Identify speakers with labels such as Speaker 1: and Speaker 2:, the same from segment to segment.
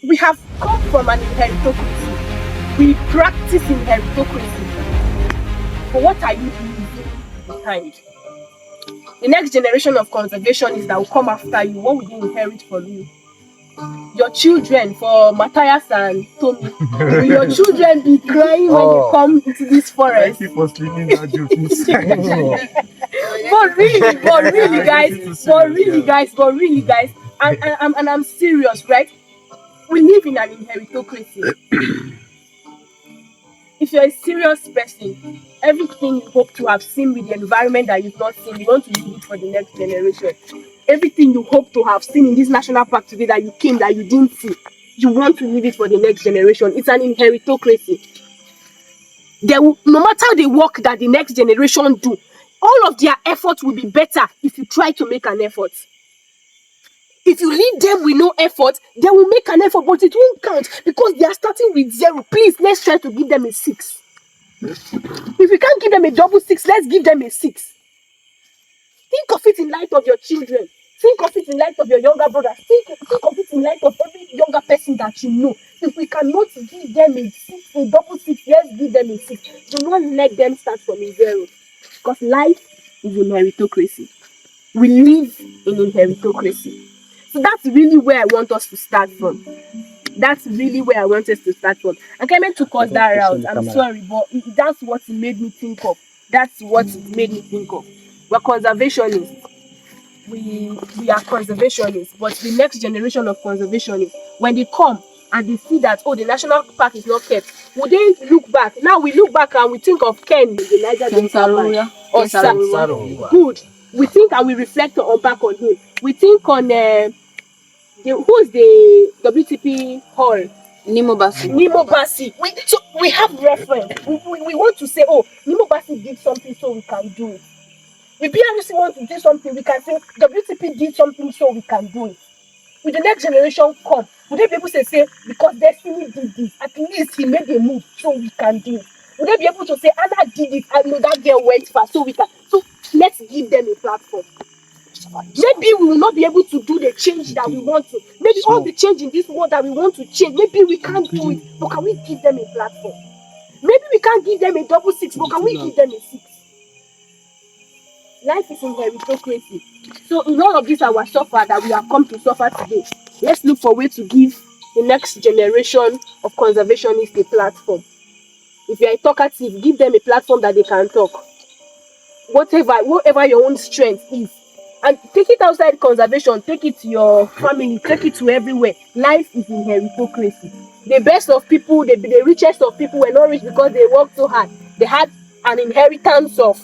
Speaker 1: we have come from an inheritocracy. We practice inheritocracy. But what are you leaving behind? The next generation of conservationists that will come after you, what will you inherit from you? Your children, for Matthias and Tommy, will your children be crying when you come into this forest?
Speaker 2: Thank you for sleeping that joke.
Speaker 1: but really guys, and I'm serious, right? We live in an inheritocracy. If you're a serious person, everything you hope to have seen with the environment that you've not seen, you want to leave it for the next generation. Everything you hope to have seen in this national park today that you came, that you didn't see, you want to leave it for the next generation. It's an inheritocracy. No matter the work that the next generation do, all of their efforts will be better if you try to make an effort. If you leave them with no effort, they will make an effort, but it won't count because they are starting with 0. Please, let's try to give them a 6. If we can't give them a double 6, let's give them a 6. Think of it in light of your children. Think of it in light of your younger brothers. Think of it in light of every younger person that you know. If we cannot give them a 6, a double 6, let's give them a 6. Do not let them start from a 0. Because life is a meritocracy. We live in a meritocracy. So that's really where I want us to start from. That's really where I want us to start from. And Clement took us that route. I'm sorry, but that's what it made me think of. That's what it made me think of. We're conservationists. We are conservationists, but the next generation of conservationists, when they come and they see that, oh, the national park is not kept, will they look back? Now we look back and we think of Ken, the Niger Delta or Saru. Good. We think and we reflect back on him. We think on who's the WTP hall?
Speaker 3: Nimo
Speaker 1: Basi. So we have reference. We want to say, oh, Nimo Basi did something, so we can do it. If BRC want to do something, we can say WTP did something, so we can do it. With the next generation come, would they be able to say, because Destiny did this, at least he made a move, so we can do it? Would they be able to say, Anna did it, I know that girl went fast, so we can? So let's give them a platform. Maybe we will not be able to do the change that we want to. Maybe all the change in this world that we want to change, maybe we can't do it, but can we give them a platform? Maybe we can't give them a double 6, but can we give them a 6? Life is in meritocracy. So in all of this our suffer that we have come to suffer today, let's look for a way to give the next generation of conservationists a platform. If you are a talkative, give them a platform that they can talk. Whatever your own strength is. And take it outside conservation, take it to your family, take it to everywhere. Life is in meritocracy. The best of people, the richest of people were not rich because they worked so hard. They had an inheritance of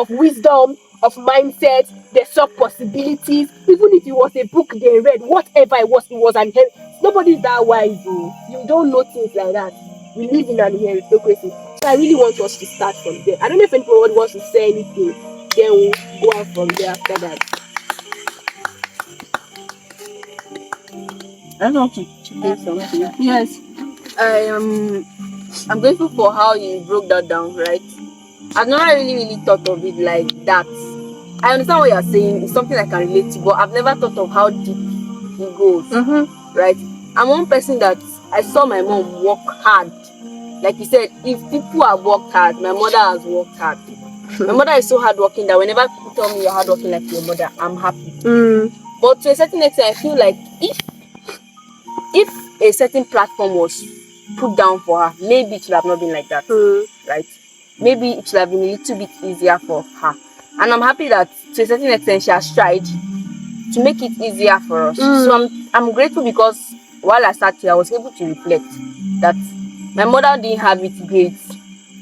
Speaker 1: wisdom, of mindset. They saw possibilities. Even if it was a book they read, whatever it was an inheritance. Nobody is that wise, though. You don't know things like that. We live in an meritocracy. So I really want us to start from there. I don't know if anyone wants to say anything. Then we'll go out from there after that.
Speaker 3: I don't know to say something. Yes. I'm grateful for how you broke that down, right? I've never really thought of it like that. I understand what you're saying. It's something I can relate to, but I've never thought of how deep it goes. Right? I'm one person that I saw my mom work hard. Like you said, if people have worked hard, my mother has worked hard. My mother is so hardworking that whenever people tell me you're hardworking like your mother, I'm happy. But to a certain extent, I feel like if a certain platform was put down for her, maybe it should have not been like that. Right? Maybe it should have been a little bit easier for her. And I'm happy that to a certain extent she has tried to make it easier for us. So I'm grateful because while I sat here, I was able to reflect that my mother didn't have it great.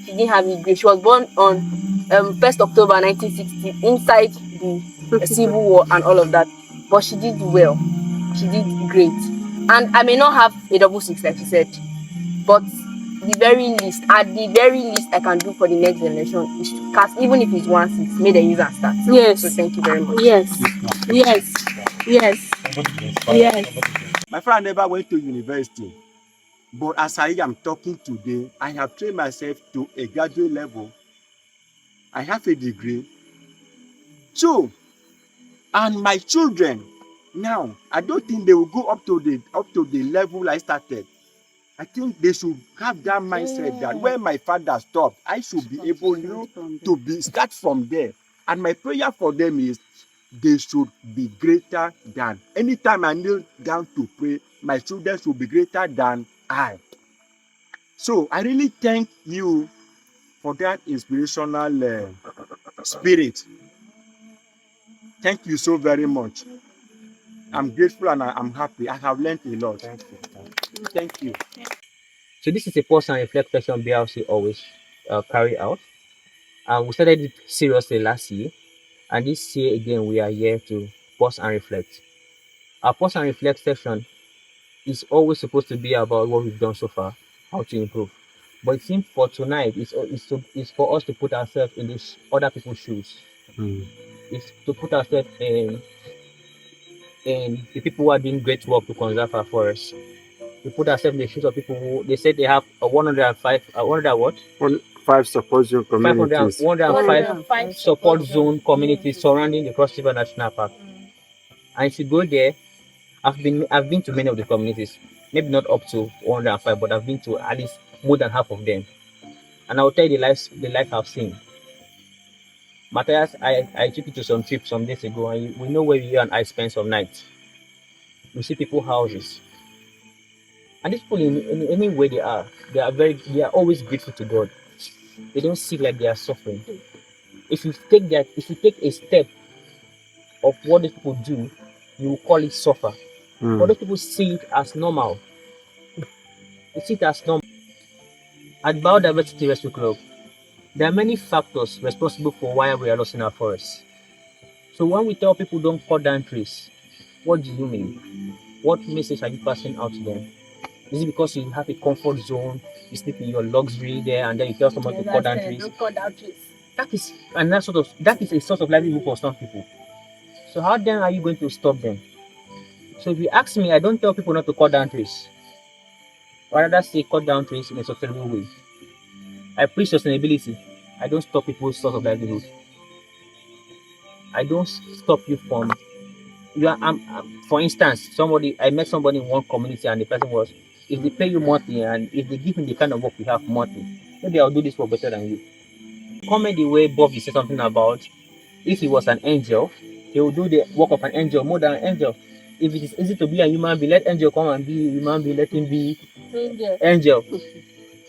Speaker 3: She didn't have it great. She was born on 1st October 1960 inside the Civil War and all of that. But she did well. She did great. And I may not have a double 6 like she said, but at the very least I can do for the next generation is to cast, even if it's 1 6, may they use and start.
Speaker 1: Yes.
Speaker 3: So thank you very much.
Speaker 1: Yes.
Speaker 2: My friend never went to university, but as I am talking today, I have trained myself to a graduate level. I have a degree. 2, and my children Now, I don't think they will go up to the level I started. I think they should have that mindset that where my father stopped, I should be able to start from there. And my prayer for them is they should be greater than. Anytime I kneel down to pray, my children should be greater than I. So I really thank you for that inspirational spirit. Thank you so very much. I'm grateful and I'm happy. I have learned a lot. Thank you.
Speaker 4: So this is a pause and reflect session BRC always carry out. We started it seriously last year, and this year again we are here to pause and reflect. Our pause and reflect session is always supposed to be about what we've done so far, how to improve. But it seems for tonight, it's for us to put ourselves in these other people's shoes. It's to put ourselves in the people who are doing great work to conserve our forests. We put ourselves in the shoes of people who they said they have a 105, 100 what?
Speaker 2: 5 support zone
Speaker 4: 500,
Speaker 2: communities.
Speaker 4: 105 support zone communities surrounding the Cross River National Park. And if you go there, I've been to many of the communities, maybe not up to 105, but I've been to at least more than half of them. And I'll tell you the life I've seen. Matthias, I took you to some trips some days ago, and we know where you and I spent some nights. We see people's houses. And these people in any way they are always grateful to God. They don't see like they are suffering. If you take a step of what these people do, you will call it suffer. But those people see it as normal. They see it as normal. At Biodiversity Rescue Club, there are many factors responsible for why we are losing our forests. So when we tell people don't cut down trees, what do you mean? What message are you passing out to them? Is it because you have a comfort zone, you sleep in your luxury there, and then you tell someone to cut down trees?
Speaker 1: Don't cut down trees.
Speaker 4: That is a source of livelihood for some people. So how then are you going to stop them? So if you ask me, I don't tell people not to cut down trees. I rather say cut down trees in a sustainable way. I preach sustainability. I don't stop people's source of livelihood. I don't stop you from for instance, I met somebody in one community, and the person was, if they pay you monthly and if they give me the kind of work we have monthly, maybe I'll do this work better than you. Comment the way Bob said something about if he was an angel, he will do the work of an angel more than an angel. If it is easy to be a human being, let angel come and be a human being, let him be angel.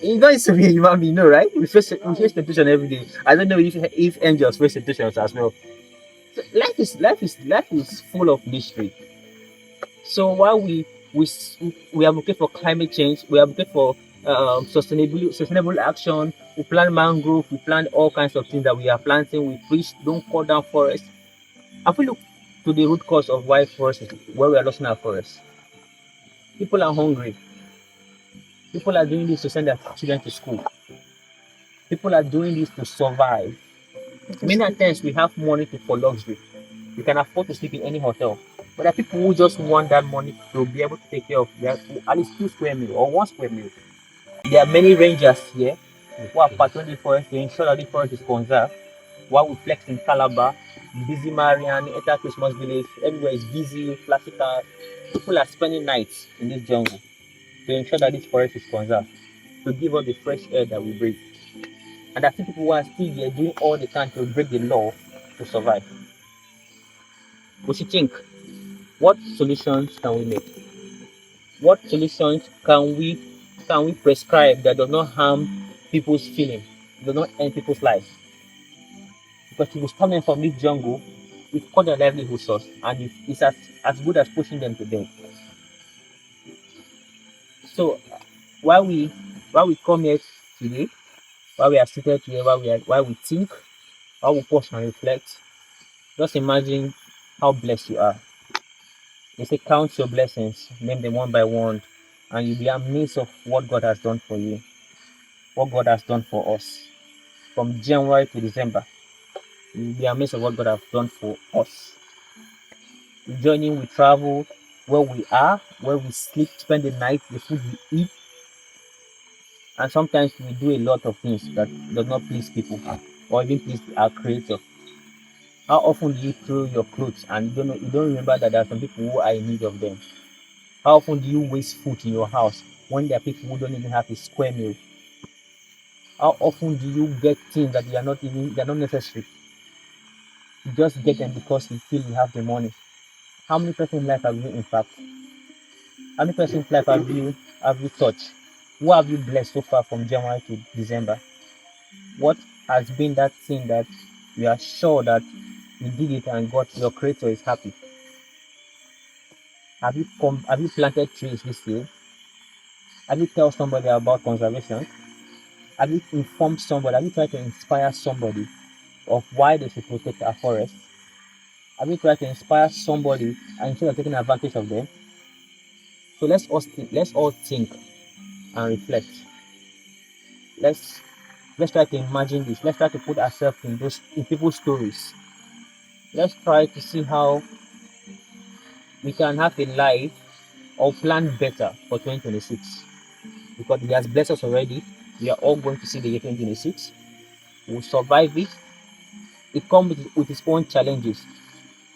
Speaker 4: It's not easy to be a human being, no, right? We face temptation every day. I don't know if angels face temptations as well. So life is full of mystery. So while we advocate for climate change, we advocate for sustainable action. We plant mangrove, we plant all kinds of things that we are planting. We preach don't cut down forests. Have we look to the root cause of why where we are losing our forests? People are hungry. People are doing this to send their children to school. People are doing this to survive. Many times we have money for luxury. We can afford to sleep in any hotel. But there are people who just want that money to be able to take care of their at least 2 square meal or 1 square meal. There are many rangers here who are patrolling the forest to ensure that the forest is conserved. While we flex in Calabar, busy Marian, enter Christmas village, everywhere is busy, flashy cars. People are spending nights in this jungle to ensure that this forest is conserved, to give us the fresh air that we breathe. And I see people who are still here doing all they can to break the law to survive. We should think, what solutions can we make? What solutions can we prescribe that does not harm people's feeling, does not end people's lives? Because if we stop them from this jungle, we've cut their livelihood source, and it's as good as pushing them to death. So while we come here today, while we are seated here, while we think, while we pause and reflect, just imagine how blessed you are. They say count your blessings, name them one by one, and you'll be amazed of what God has done for you, what God has done for us. From January to December, you'll be amazed of what God has done for us. We join in, we travel, where we are, where we sleep, spend the night, the food we eat, and sometimes we do a lot of things that does not please people or even please our creator. How often do you throw your clothes and you don't remember that there are some people who are in need of them? How often do you waste food in your house when there are people who don't even have a square meal? How often do you get things that they're not necessary? You just get them because you feel you have the money. How many person's life have you impacted? How many person's life have you touched? Who have you blessed so far from January to December? What has been that thing that you are sure that you did it and God, your creator, is happy? Have you planted trees this year? Have you tell somebody about conservation? Have you informed somebody? Have you tried to inspire somebody of why they should protect our forests? Have you tried to inspire somebody and instead of taking advantage of them? So let's all think and reflect. Let's let's try to imagine this. Let's try to put ourselves in people's stories. Let's try to see how we can have a life or plan better for 2026. Because He has blessed us already. We are all going to see the year 2026. We'll survive it. It comes with its own challenges.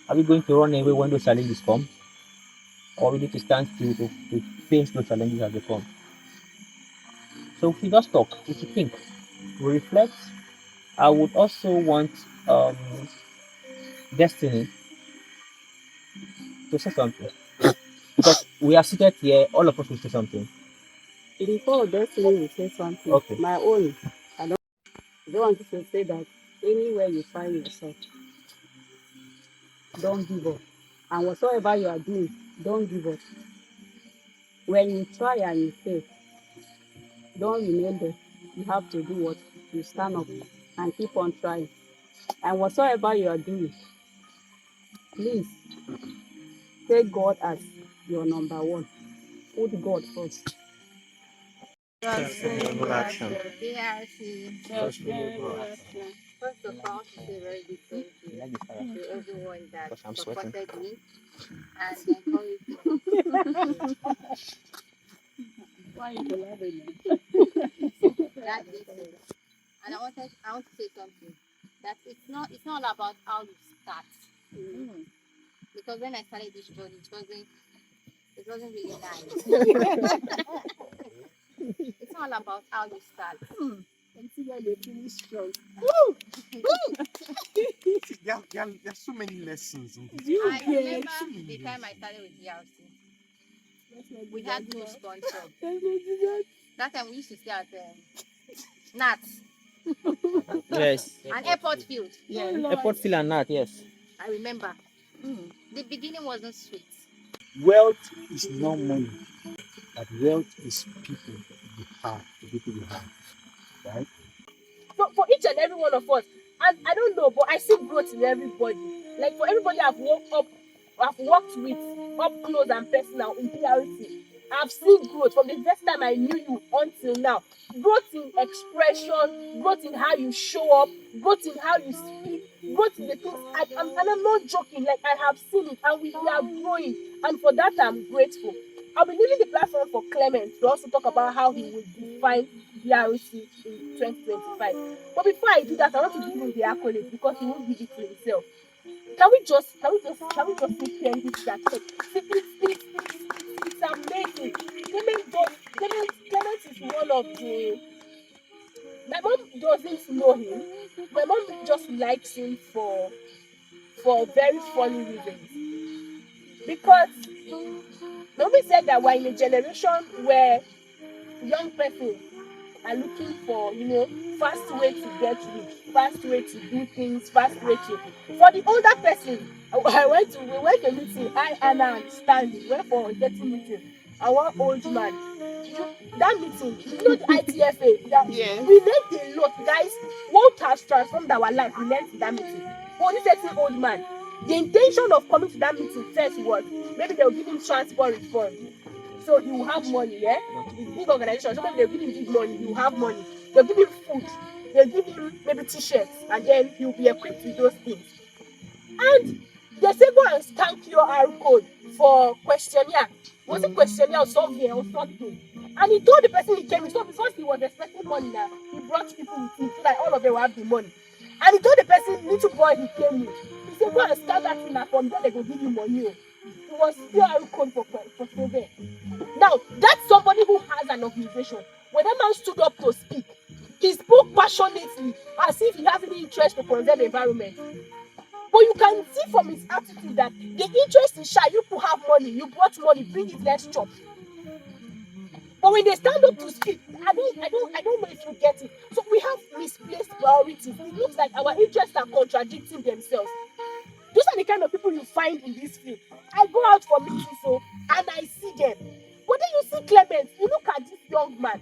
Speaker 4: Are we going to run away when those challenges come? Or we need to stand still to face those challenges as they come? So if we just talk, if we think, we reflect. I would also want um, Destiny to say something. Because we are seated here, all of us will say something.
Speaker 5: Before Destiny will say something,
Speaker 4: Okay.
Speaker 5: my own, I don't want you to say that anywhere you find yourself, don't give up. And whatsoever you are doing, don't give up. When you try and you fail, don't remain there. You have to do what? You stand up and keep on trying. And whatsoever you are doing, please take God as your number one. Put God first.
Speaker 4: Sustainable action.
Speaker 6: BRC.
Speaker 4: Sustainable action.
Speaker 6: First of all, I want to say a very big thank you to everyone that
Speaker 4: Because I'm sweating.
Speaker 6: supported me and encouraged me.
Speaker 5: Why you laughing?
Speaker 6: That is it. And I want to say something that it's not all about how you start. Because when I started this journey, it wasn't really nice. It's not all about how you start.
Speaker 5: And see where they finish strong.
Speaker 2: There are so many lessons in this.
Speaker 5: You
Speaker 6: I
Speaker 5: get
Speaker 6: remember the time I started with BRC. We had no sponsor. That time we used to stay at Nats,
Speaker 4: Yes.
Speaker 6: an airport field.
Speaker 4: Airport fill and that, yes.
Speaker 6: I remember. The beginning wasn't sweet.
Speaker 2: Wealth is not money, but wealth is people you have, the people you have, right?
Speaker 1: For each and every one of us, and I don't know, but I see growth in everybody. Like for everybody I've worked with up close and personal in PRC, I've seen growth from the first time I knew you until now. Growth in expression, growth in how you show up, growth in how you speak, growth in the things. And I'm not joking. Like I have seen it, and we are growing, and for that I'm grateful. I'll be leaving the platform for Clement to also talk about how he will define BRC in 2025. But before I do that, I want to give him the accolades because he won't give it to himself. Can we just say thank you to that? It's amazing. Clement is one of the. My mom doesn't know him. My mom just likes him for very funny reasons. Because Mommy said that we're in a generation where young people are looking for, fast way to get rich, fast way to do things, fast way to. For the older person, we went to meeting. I, Anna, and Stanley went for a getting meeting. And one old man. That meeting, the ITFA. We learned a lot, guys. What has transformed our life? We learned in that meeting. For this certain old man, the intention of coming to that meeting first was maybe they'll give him transport reform. So he will have money, yeah? It's big organization. So maybe they'll give him big money, he will have money. They'll give him food, they'll give him maybe t-shirts, and then he'll be equipped with those things. And they say go and scan QR code for questionnaire. Was it questionnaire or something or something? And he told the person he came with, so because he was expecting money now, he brought people with him so that all of them will have the money. And he told the person, little boy he came with, He said, go and start that thing, and from there they go give you money. Oh. It was PR code for survey. Now, that's somebody who has an organization. When that man stood up to speak, he spoke passionately as if he has any interest to conserve the environment. But you can see from his attitude that the interest is shy. You people have money, you brought money, bring it, let's chop. But when they stand up to speak, I don't know if you get it. So we have misplaced priorities. It looks like our interests are contradicting themselves. Those are the kind of people you find in this field. I go out for meetings, and I see them. But then you see Clement, you look at this young man.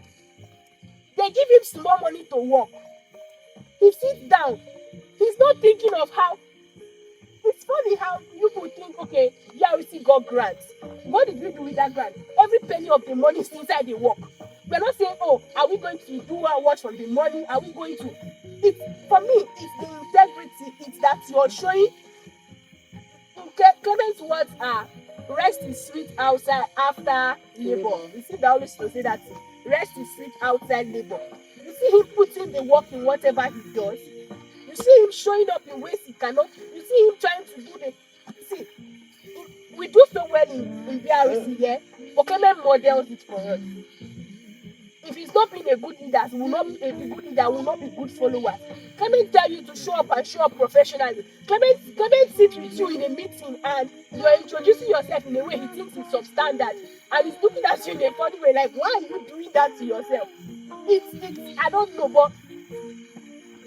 Speaker 1: They give him small money to work. He sits down. He's not thinking of how. It's funny how you would think, okay, BRC got grants. What did we do with that grant? Every penny of the money is inside the work. We're not saying, oh, are we going to do what from the money? Are we going to? For me, it's the integrity. It's that you're showing. Clement's words are, rest is sweet outside after labor. You see, they always say that rest is sweet outside labor. You see him putting the work in whatever he does. You see him showing up in ways he cannot. You see him trying to do the. See, we do so well in BRC here, but Clement models it for us. If he's not being a good leader, he will not be a good leader, will not be good follower. Clement tell you to show up and show up professionally. Clement sits with you in a meeting and you're introducing yourself in a way he thinks is substandard, and he's looking at you in a funny way, like, why are you doing that to yourself? It's I don't know, but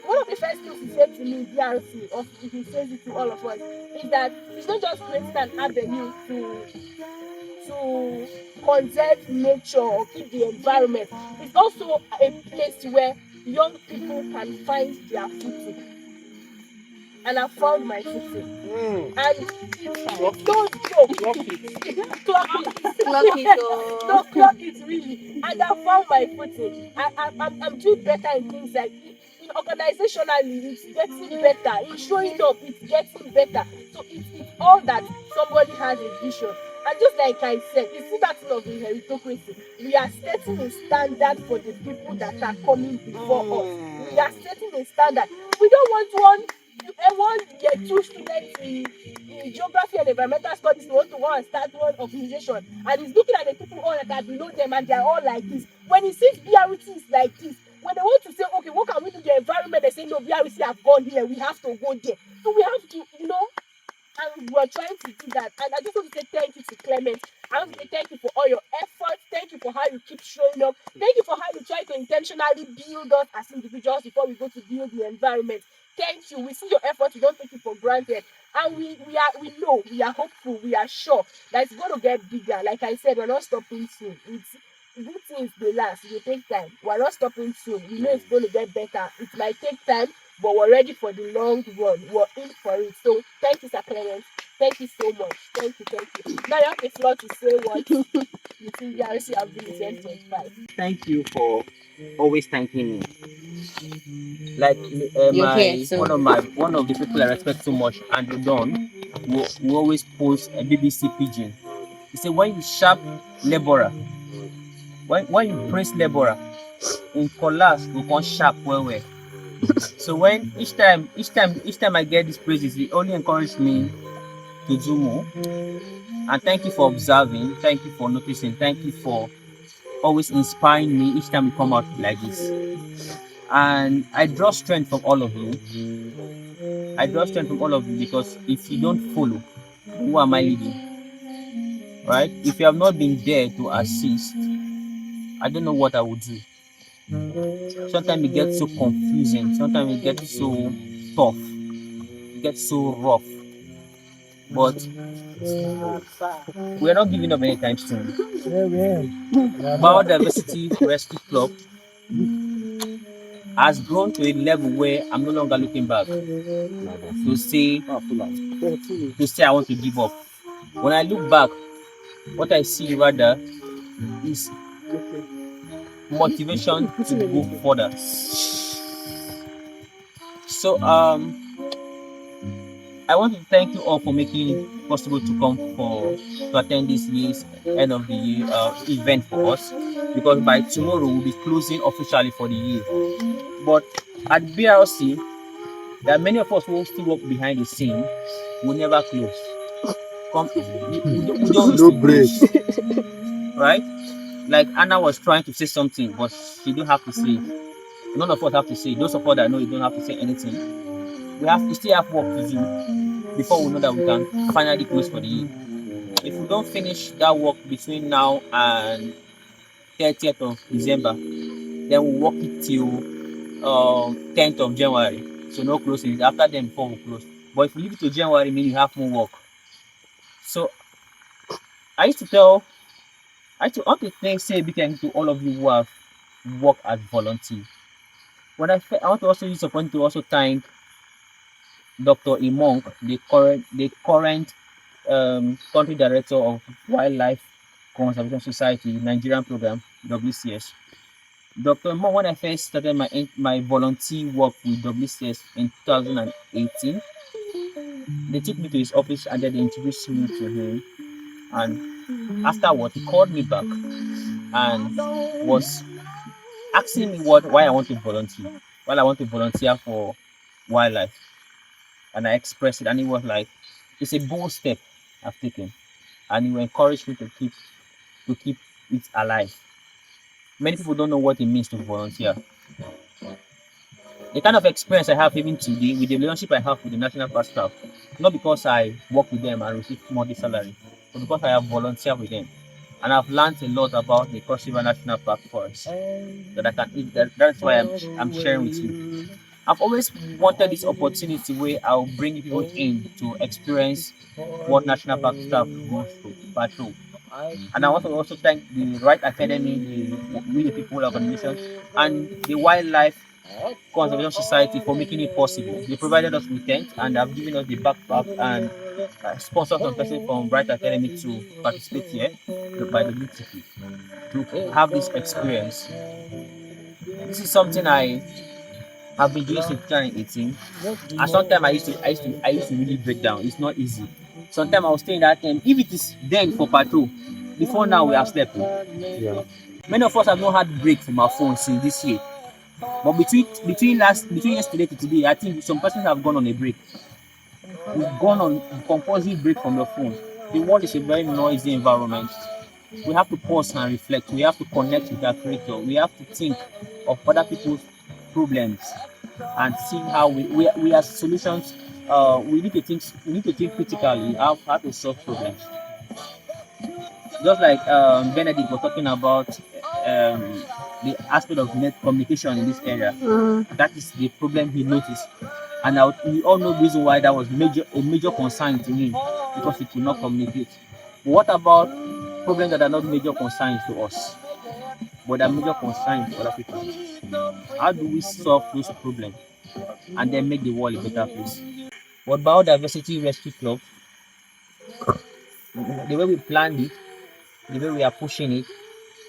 Speaker 1: one of the first things he said to me in BRC, or if he says it to all of us, is that it's not just creating an avenue to conserve nature or keep the environment. It's also a place where young people can find their footing. And I found my footing. And don't joke. Clock it. Clock it. Don't clock it really. And I found my footing. I'm doing better in things like organizationally, it's getting better. It's showing up, it's getting better. So it's all that somebody has a vision. And just like I said, you see that thing of the meritocracy. We are setting a standard for the people that are coming before us. We are setting a standard. We don't want one year 2 students in geography and environmental studies want to go and start one organization, and he's looking at the people all that are below them and they're all like this. When he sees BRC is like this, when they want to say, okay, what can we do to the environment, they say, no, BRC have gone here, we have to go there. So we have to, and we're trying to do that. And I just want to say thank you to Clement. I want to say thank you for all your efforts. Thank you for how you keep showing up. Thank you for how you try to intentionally build us as individuals before we go to build the environment. Thank you. We see your efforts. We don't take it for granted. And we know, we are hopeful, we are sure that it's going to get bigger. Like I said, we're not stopping soon. Good things they last. It will take time. We're not stopping soon. We know it's going to get better. It might take time, but we're ready for the long run. We're in for it. So thank you, Sir Clement. Thank you so much. Thank you. Now you have the floor to say what you think BRC have been in 2025.
Speaker 4: Thank you for always thanking me. Like one of the people I respect so much, Andrew Don, will always post a BBC pigeon. He said, when you sharp laborer, when you praise laborer, in collapse we can sharp well. So when each time I get these praises, it only encourages me to do more. And thank you for observing, thank you for noticing, thank you for always inspiring me each time we come out like this. And I draw strength from all of you. Because if you don't follow, who am I leading? Right? If you have not been there to assist, I don't know what I would do. Sometimes it gets so confusing, sometimes it gets so tough, it gets so rough. But we're not giving up anytime soon. Biodiversity Rescue Club has grown to a level where I'm no longer looking back to say I want to give up. When I look back, what I see rather is motivation to go further. So I want to thank you all for making it possible to come to attend this year's end of the year event for us, because by tomorrow we'll be closing officially for the year. But at BRC, There are many of us who still work behind the scene. We never close. We don't
Speaker 2: No
Speaker 4: used to
Speaker 2: break.
Speaker 4: close, right? Like Anna was trying to say something, but she don't have to say. None of us have to say. Those of us that know you don't have to say anything. We still have work to do before we know that we can finally close for the year. If we don't finish that work between now and 30th of December, then we'll work it till 10th of January. So no closing. After then before we close. But if we leave it to January, mean you have more work. So I used to tell I want to say a big thank you to all of you who have worked as volunteer. I want to also use the point to also thank Dr. Imong, the current country director of Wildlife Conservation Society Nigerian program WCS. Dr. Imong, when I first started my volunteer work with WCS in 2018, they took me to his office and then they introduced me to him. And afterward, he called me back and was asking me why I want to volunteer. Why I want to volunteer for wildlife. And I expressed it, and he was like, it's a bold step I've taken. And he encouraged me to keep it alive. Many people don't know what it means to volunteer. The kind of experience I have even today with the relationship I have with the National Park staff, not because I work with them and receive monthly salary, but because I have volunteered with them. And I've learned a lot about the Cross River National Park forest that I can that's why I'm sharing with you. I've always wanted this opportunity where I'll bring people in to experience what National Park staff goes through patrol. And I want to also thank the Right Academy, the People Organization, and the Wildlife Conservation Society for making it possible. They provided us with tents and have given us the backpack and sponsored some person from Bright Academy to participate here by the BTP to have this experience. This is something I have been doing since 2018. And sometimes I used to really break down. It's not easy. Sometimes I was staying that time. If it is then for patrol, before now we have slept.
Speaker 2: Yeah.
Speaker 4: Many of us have not had break from our phones since this year. But between yesterday to today, I think some persons have gone on a break. We've gone on a compulsory break from your phone. The world is a very noisy environment. We have to pause and reflect. We have to connect with our creator. We have to think of other people's problems and see how we as solutions. We need to think critically how to solve problems. Just like Benedict was talking about the aspect of net communication in this area. That is the problem he noticed. And we all know the reason why that was a major concern to him because he could not communicate. But what about problems that are not major concerns to us, but are major concerns to other people? How do we solve those problems and then make the world a better place? What Biodiversity Rescue Club, the way we planned it, the way we are pushing it,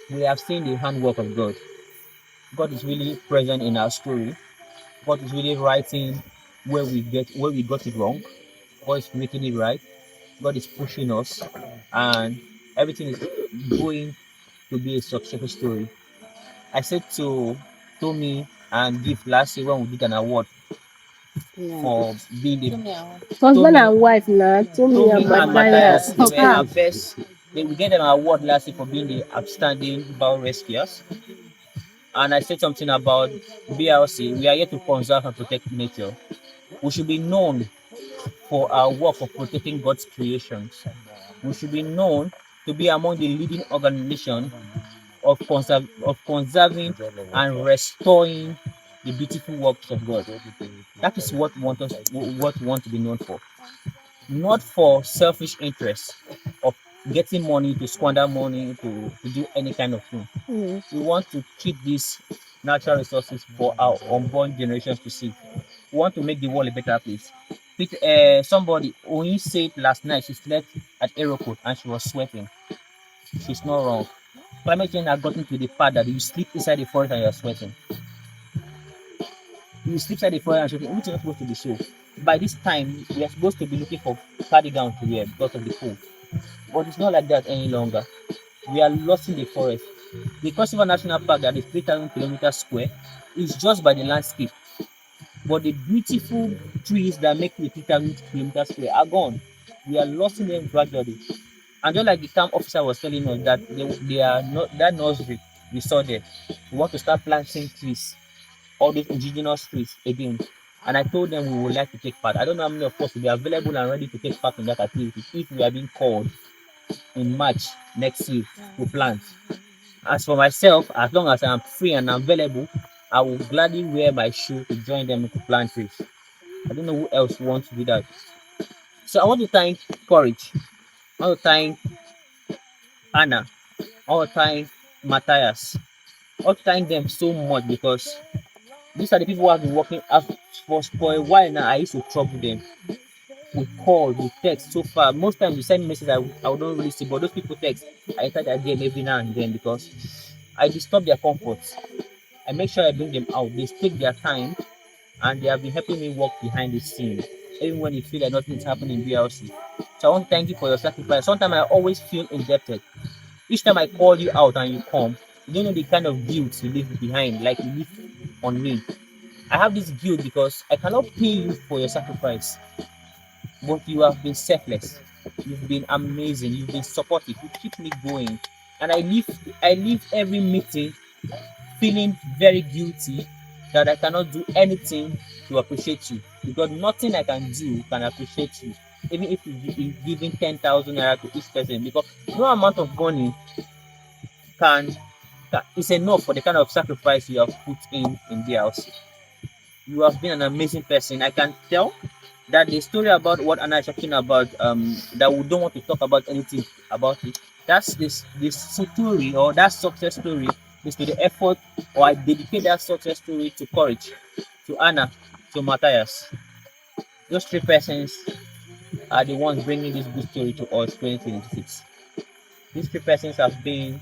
Speaker 4: we have seen the handwork of God. God is really present in our story. God is really writing where we got it wrong. God is making it right. God is pushing us, and everything is going to be a successful story. I said to Tommy and Gift last year when we did an award for being the
Speaker 1: Husband
Speaker 4: Tommy,
Speaker 1: and wife now, Tommy and
Speaker 4: and
Speaker 1: Matthias.
Speaker 4: Matthias. They were our best. We gave them an award last year for being the outstanding bio rescuers. And I said something about BRC. We are here to conserve and protect nature. We should be known for our work of protecting God's creations. We should be known to be among the leading organizations of conserving and restoring the beautiful works of God. That is what we want to be known for. Not for selfish interests of getting money to squander money to do any kind of thing. We want to keep these natural resources for our unborn generations to see. We want to make the world a better place. Somebody only said last night she slept at Aerocourt and she was sweating. She's not wrong. Climate change has gotten to the part that you sleep inside the forest and you're sweating. You sleep inside the forest and sweating, which is not supposed to be so. By this time, we are supposed to be looking for cardigan to wear because of the cold. But it's not like that any longer. We are lost in the forest. The Cross River National Park that is 3,000 kilometers square is just by the landscape. but the beautiful trees that make the 3,000 kilometers square are gone. We are losing them gradually. And just like the camp officer was telling us that they are not that nursery we saw there. We want to start planting trees, all those indigenous trees again. And I told them we would like to take part. I don't know how many of us will be available and ready to take part in that activity if we are being called in March next year to plant. As for myself, as long as I'm free and available, I will gladly wear my shoe to join them to plant trees. I don't know who else wants to do that. So I want to thank Courage. I want to thank Anna. I want to thank Matthias. I want to thank them so much because these are the people who have been working as for a while now. I used to trouble them. We call, we text so far. Most times you send messages I don't really see, but those people text. I enter their game every now and then because I disturb their comfort. I make sure I bring them out. They take their time and they have been helping me work behind the scene, even when you feel like nothing is happening in BRC. So I want to thank you for your sacrifice. Sometimes I always feel indebted. Each time I call you out and you come, you don't know the kind of guilt you leave behind, like you leave on me. I have this guilt because I cannot pay you for your sacrifice, but you have been selfless. You've been amazing. You've been supportive. You keep me going, and I leave every meeting feeling very guilty that I cannot do anything to appreciate you because nothing I can do can appreciate you, even if you're giving 10,000 naira to each person, because no amount of money can is enough for the kind of sacrifice you have put in the house. You have been an amazing person. I can tell that the story about what Anna is talking about, that we don't want to talk about anything about it. That's this story, or that success story is to the effort, or I dedicate that success story to Courage, to Anna, to Matthias. Those three persons are the ones bringing this good story to us 2026. These three persons have been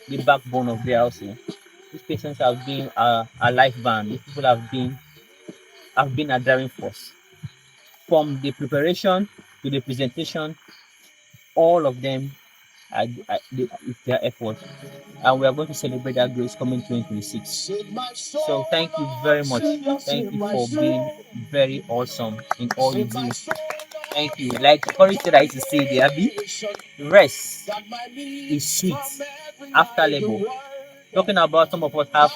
Speaker 4: the backbone of the house. These persons have been a life band. These people have been a driving force. From the preparation to the presentation, all of them it's their effort, and we are going to celebrate that grace coming 2026. So thank you very much. Thank you for being very awesome in all you do. Thank you. Like Corey said, I used to say, the Abby, rest is sweet after labor. Talking about some of us have,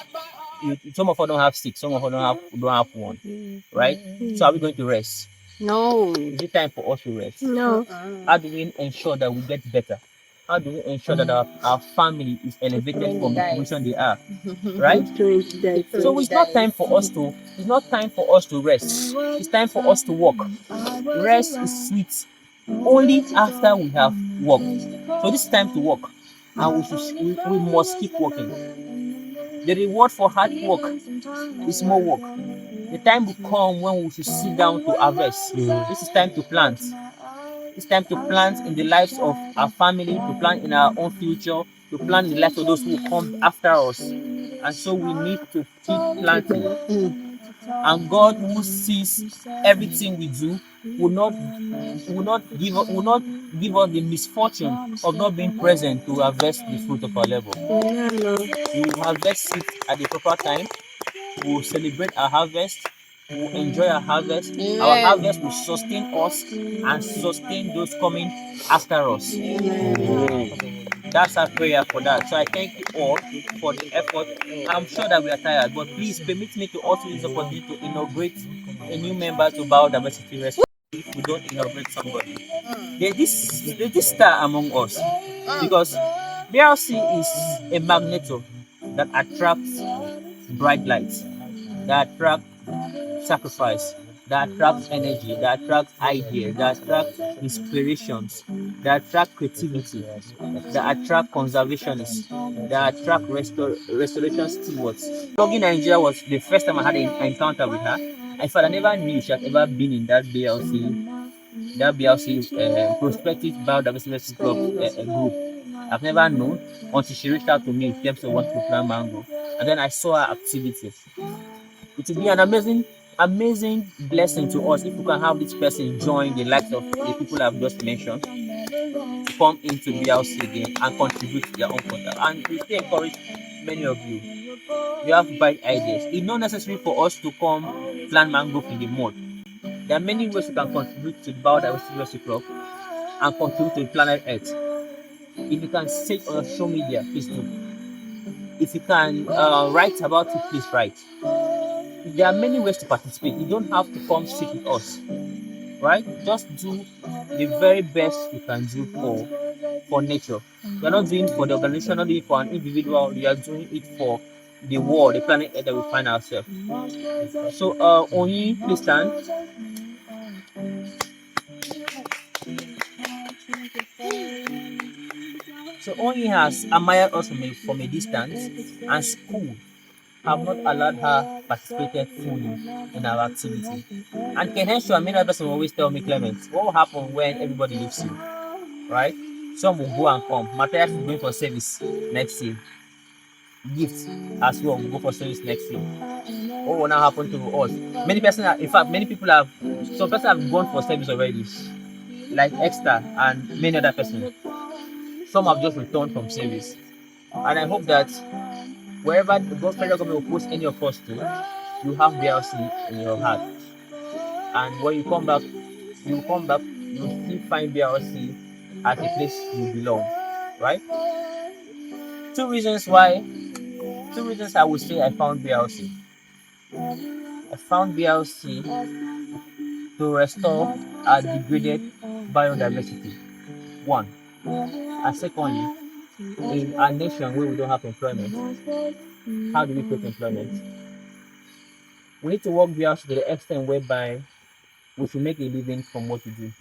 Speaker 4: some of us don't have six, some of us don't have one, right? So are we going to rest?
Speaker 3: No.
Speaker 4: Is it time for us to rest?
Speaker 1: No.
Speaker 4: How do we ensure that we get better? How do we ensure that our family is elevated from the position they are? Right? So it's not time for us to rest. It's time for us to work. Rest is sweet only after we have worked. So this is time to work, and we must keep working. The reward for hard work is more work. The time will come when we should sit down to harvest. This is time to plant. It's time to plant in the lives of our family, to plant in our own future, to plant in the lives of those who come after us. And so we need to keep planting. And God, who sees everything we do, will not give us the misfortune of not being present to harvest the fruit of our labor. We will harvest it at the proper time. We will celebrate our harvest. We will enjoy our harvest. Our harvest will sustain us and sustain those coming after us. That's our prayer for that. So I thank you all for the effort. I'm sure that we are tired, but please permit me to also use the opportunity to inaugurate a new member to Biodiversity Rescue. If we don't inaugurate somebody, there's this star among us, because BRC is a magneto that attracts bright lights, that attracts sacrifice, that attracts energy, that attracts ideas, that attracts inspirations, that attract creativity, that attract conservationists, that attract restoration stewards. Blogging Nigeria was the first time I had an encounter with her. In fact, I never knew she had ever been in that BLC prospective Biodiversity Rescue Club group. I've never known until she reached out to me in terms of wanting to plant mango, and then I saw her activities. It will be an amazing blessing to us if we can have this person join the likes of the people I've just mentioned to come into BLC again and contribute to their own contact. And we stay encouraged many of you have bright ideas. It's not necessary for us to come plant mangrove in the mud. There are many ways you can contribute to the Biodiversity Rescue Club and contribute to the planet Earth. If you can say it on social media, please do. If you can write about it, please write. There are many ways to participate. You don't have to come sit with us, right? Just do the very best you can do for nature. You are not doing it for the organization, not doing it for an individual. You are doing it for the world, the planet Earth that we find ourselves. So, Onyi, please stand. So Onyi has admired us from a distance, and school have not allowed her participated fully in our activity. And Ken Henshaw and many other person always tell me, Clement, what will happen when everybody leaves you? Right? Some will go and come. Matthias is going for service next year. Gifts as well will go for service next year. What will now happen to us? Many people have, some persons have gone for service already, like Exeter and many other persons. Some have just returned from service. And I hope that wherever the federal government will post any of us to, you have BRC in your heart. And when you come back, you still find BRC as a place you belong. Right? Two reasons I would say I found BRC. I found BRC to restore our degraded biodiversity. One. And secondly, in a nation where we don't have employment, how do we create employment? We need to work BRC to the extent whereby we should make a living from what we do.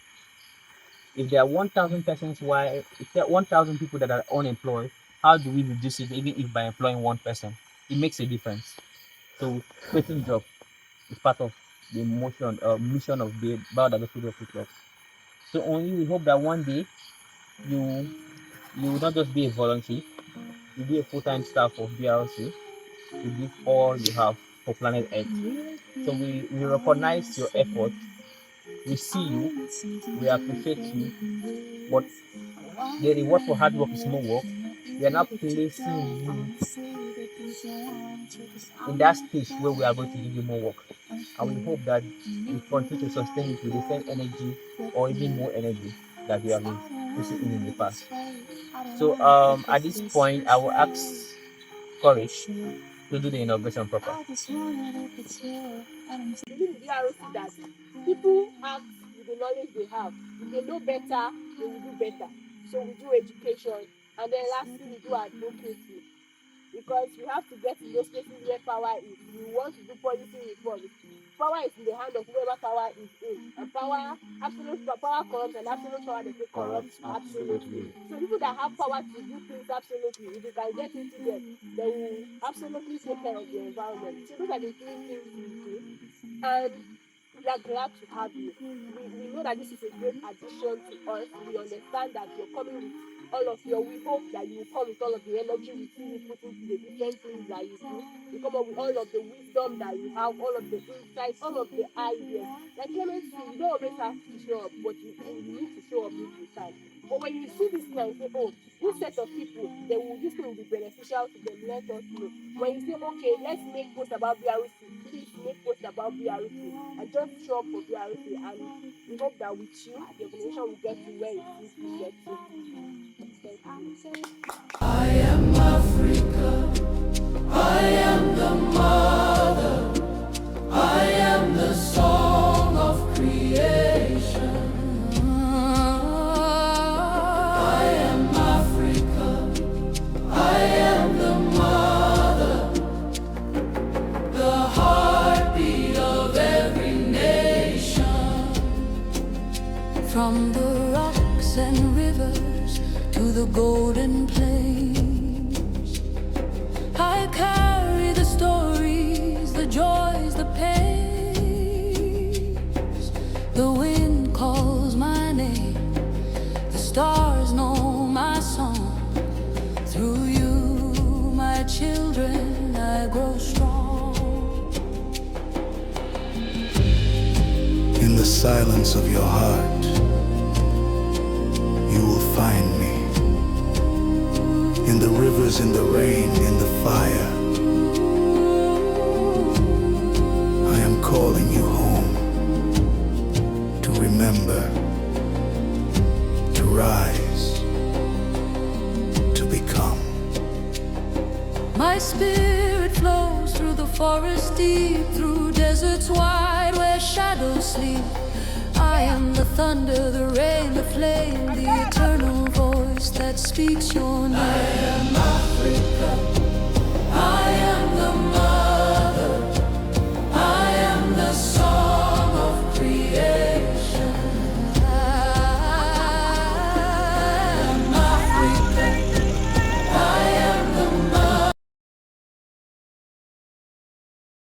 Speaker 4: If there are 1,000 persons, if there are 1,000 people that are unemployed, how do we reduce it even if by employing one person? It makes a difference. So creating jobs is part of the mission of the Biodiversity Rescue Club. So only we hope that one day you will not just be a volunteer, you'll be a full-time staff of BRC. You give all you have for planet Earth. So we recognize your effort. We see you, we appreciate you, but the reward for hard work is more work. We are now placing you in that stage where we are going to give you more work. And we hope that you continue to sustain it with the same energy or even more energy that you have been putting in the past. So at this point, I will ask Courage to do the inauguration proper.
Speaker 1: Within the BRC that people act with the knowledge they have. If they know better, they will do better. So we do education, and then lastly we do advocacy. Because we have to get in those places where power is. We want to do policy reform. Power is in the hand of whoever power is in. And absolute power corrupts, and absolute power they say corrupts absolutely. So people that have power to do things absolutely, if you can get into them, they will absolutely take care of the environment. So those are the three things we do. And we are glad to have you. We know that this is a great addition to us. We understand that you're coming with all of your, we hope that you will come with all of the energy we see you put into the different things that you do. You come up with all of the wisdom that you have, all of the insights, all of the ideas. Like Clement said, you don't always have to show up, but you need to show up if you can. But when you see this now, you say, oh, this set of people, this thing will be beneficial to them, let us know. When you say, okay, let's make posts about BRC, please make posts about BRC and just show up for BRC, and we hope that with you, the organization will get to where it needs to get to.
Speaker 7: I am Africa, I am the mother, I am the song of creation. I am Africa, I am the mother, the heartbeat of every nation. From the rocks and rivers to the golden plains, I carry the stories, the joys, the pains. The wind calls my name, the stars know my song. Through you, my children, I grow strong.
Speaker 8: In the silence of your heart, you will find me. In the rivers, in the rain, in the fire. I am calling you home to remember, to rise, to become.
Speaker 7: My spirit flows through the forest deep, through deserts wide where shadows sleep. I am the thunder, the rain, the flame, the eternal voice that speaks your name. I am Africa.